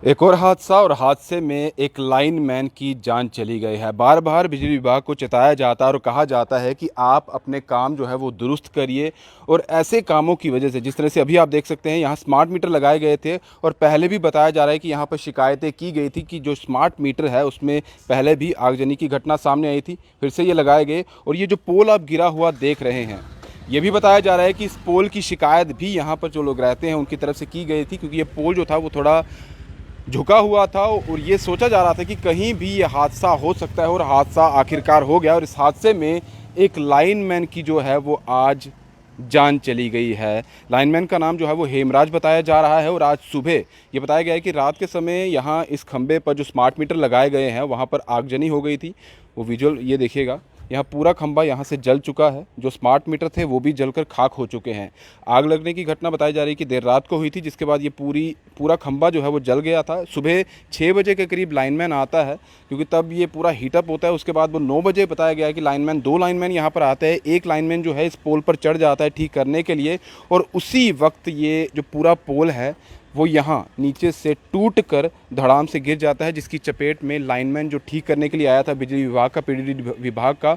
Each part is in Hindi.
एक और हादसा और हादसे में एक लाइनमैन की जान चली गई है। बार बार बिजली विभाग को चेताया जाता है और कहा जाता है कि आप अपने काम जो है वो दुरुस्त करिए। और ऐसे कामों की वजह से, जिस तरह से अभी आप देख सकते हैं यहाँ स्मार्ट मीटर लगाए गए थे और पहले भी बताया जा रहा है कि यहाँ पर शिकायतें की गई थी कि जो स्मार्ट मीटर है उसमें पहले भी आगजनी की घटना सामने आई थी, फिर से ये लगाए गए। और ये जो पोल आप गिरा हुआ देख रहे हैं, ये भी बताया जा रहा है कि इस पोल की शिकायत भी यहाँ पर जो लोग रहते हैं उनकी तरफ से की गई थी, क्योंकि ये पोल जो था वो थोड़ा झुका हुआ था और ये सोचा जा रहा था कि कहीं भी ये हादसा हो सकता है। और हादसा आखिरकार हो गया और इस हादसे में एक लाइनमैन की जो है वो आज जान चली गई है। लाइनमैन का नाम जो है वो हेमराज बताया जा रहा है और आज सुबह ये बताया गया है कि रात के समय यहाँ इस खंबे पर जो स्मार्ट मीटर लगाए गए हैं वहाँ पर आगजनी हो गई थी। वो विजुअल ये देखिएगा, यहाँ पूरा खंबा यहाँ से जल चुका है, जो स्मार्ट मीटर थे वो भी जलकर खाक हो चुके हैं। आग लगने की घटना बताई जा रही है कि देर रात को हुई थी, जिसके बाद ये पूरा खंबा जो है वो जल गया था। सुबह 6 बजे के करीब लाइनमैन आता है, क्योंकि तब ये पूरा हीटअप होता है। उसके बाद वो 9 बजे बताया गया है कि दो लाइनमैन यहाँ पर आते हैं। एक लाइनमैन जो है इस पोल पर चढ़ जाता है ठीक करने के लिए, और उसी वक्त ये जो पूरा पोल है वो यहाँ नीचे से टूट कर धड़ाम से गिर जाता है, जिसकी चपेट में लाइनमैन जो ठीक करने के लिए आया था बिजली विभाग का, पीडब्ल्यूडी विभाग का,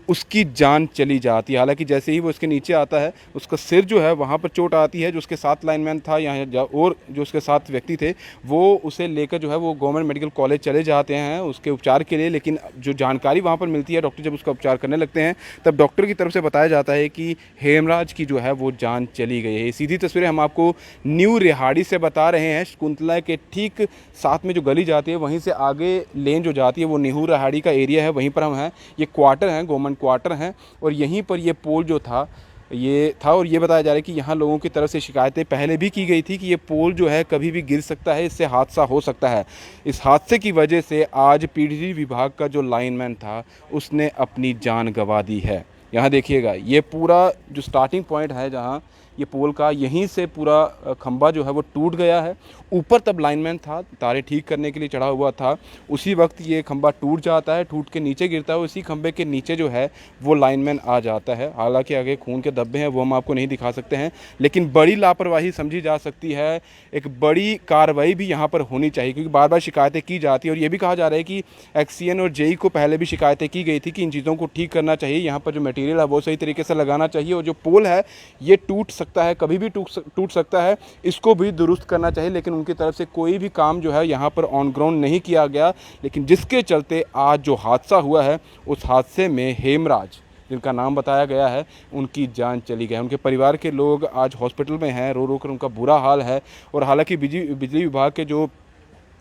उसकी जान चली जाती है। हालांकि जैसे ही वो इसके नीचे आता है उसका सिर जो है वहाँ पर चोट आती है। जो उसके साथ लाइनमैन था यहाँ और जो उसके साथ व्यक्ति थे वो उसे लेकर जो है वो गवर्नमेंट मेडिकल कॉलेज चले जाते हैं उसके उपचार के लिए। लेकिन जो जानकारी वहाँ पर मिलती है, डॉक्टर जब उसका उपचार करने लगते हैं तब डॉक्टर की तरफ से बताया जाता है कि हेमराज की जो है वो जान चली गई है। सीधी तस्वीरें हम आपको न्यू रिहाड़ी से बता रहे हैं। शकुंतला के ठीक साथ में जो गली जाती है वहीं से आगे लेन जो जाती है वो न्यू रिहाड़ी का एरिया है, वहीं पर हम हैं। ये क्वार्टर हैं, गवर्नमेंट क्वार्टर हैं, और यहीं पर ये पोल जो था ये था। और ये बताया जा रहा है कि यहाँ लोगों की तरफ से शिकायतें पहले भी की गई थी कि ये पोल जो है कभी भी गिर सकता है, इससे हादसा हो सकता है। इस हादसे की वजह से आज पीडब्ल्यूडी विभाग का जो लाइनमैन था उसने अपनी जान गंवा दी है। यहाँ देखिएगा, ये पूरा जो स्टार्टिंग पॉइंट है जहाँ ये पोल का, यहीं से पूरा खंबा जो है वो टूट गया है। ऊपर तब लाइनमैन था, तारे ठीक करने के लिए चढ़ा हुआ था, उसी वक्त ये खंबा टूट जाता है, टूट के नीचे गिरता है। उसी खंबे के नीचे जो है वो लाइनमैन आ जाता है। हालांकि आगे खून के धब्बे हैं वो हम आपको नहीं दिखा सकते हैं, लेकिन बड़ी लापरवाही समझी जा सकती है। एक बड़ी कार्रवाई भी यहाँ पर होनी चाहिए, क्योंकि बार बार शिकायतें की जाती है। और ये भी कहा जा रहा है कि एक्सीएन और जेई को पहले भी शिकायतें की गई थी कि इन चीज़ों को ठीक करना चाहिए, यहाँ पर जो मटेरियल है वो सही तरीके से लगाना चाहिए, और जो पोल है ये टूट सकता है, कभी भी टूट सकता है, इसको भी दुरुस्त करना चाहिए। लेकिन उनकी तरफ से कोई भी काम जो है यहाँ पर ऑन ग्राउंड नहीं किया गया, लेकिन जिसके चलते आज जो हादसा हुआ है उस हादसे में हेमराज, जिनका नाम बताया गया है, उनकी जान चली गई है। उनके परिवार के लोग आज हॉस्पिटल में हैं, रो रो कर उनका बुरा हाल है। और हालांकि बिजली विभाग के जो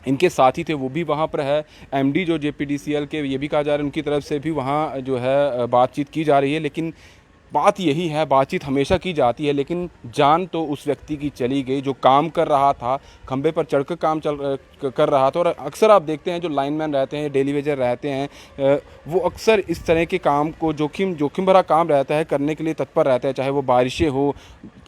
इनके साथी थे वो भी वहाँ पर है। एमडी जो जेपीडीसीएल के, ये भी कहा जा रहा है उनकी तरफ से भी वहाँ जो है बातचीत की जा रही है। लेकिन बात यही है, बातचीत हमेशा की जाती है, लेकिन जान तो उस व्यक्ति की चली गई जो काम कर रहा था, खंबे पर चढ़कर काम कर रहा था। और अक्सर आप देखते हैं जो लाइनमैन रहते हैं, डेली वेजर रहते हैं, वो अक्सर इस तरह के काम को जोखिम भरा काम रहता है करने के लिए तत्पर रहते हैं, चाहे वो बारिशें हो,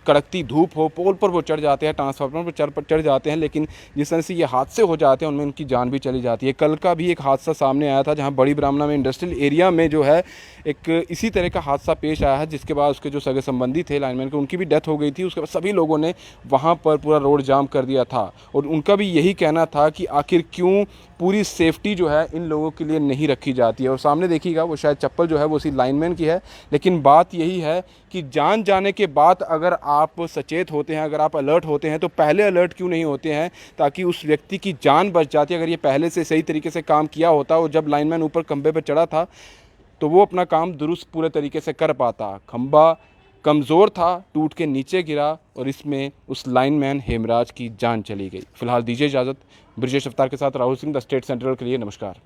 कड़कती धूप हो, पोल पर वो चढ़ जाते हैं, ट्रांसफार्मर पर चढ़ जाते हैं। लेकिन जिस तरह से ये हादसे हो जाते हैं उनमें उनकी जान भी चली जाती है। कल का भी एक हादसा सामने आया था जहां बड़ी ब्राह्मणा में इंडस्ट्रियल एरिया में जो है एक इसी तरह का हादसा पेश आया है, जिसके बाद उसके जो सगे संबंधी थे लाइनमैन के, उनकी भी डेथ हो गई थी। उसके बाद सभी लोगों ने वहाँ पर पूरा रोड जाम कर दिया था, और उनका भी यही कहना था कि आखिर क्यों पूरी सेफ्टी जो है इन लोगों के लिए नहीं रखी जाती है। और सामने देखिएगा वो शायद चप्पल जो है वो उसी लाइनमैन की है। लेकिन बात यही है कि जान जाने के बाद अगर आप सचेत होते हैं, अगर आप अलर्ट होते हैं, तो पहले अलर्ट क्यों नहीं होते हैं, ताकि उस व्यक्ति की जान बच जाती है। अगर ये पहले से सही तरीके से काम किया होता और जब लाइनमैन ऊपर खंबे पर चढ़ा था तो वो अपना काम दुरुस्त पूरे तरीके से कर पाता। खंबा कमज़ोर था, टूट के नीचे गिरा, और इसमें उस लाइनमैन हेमराज की जान चली गई। फिलहाल दीजिए इजाज़त। ब्रिजेश अवतार के साथ Rahul Singh, the state central के लिए। नमस्कार।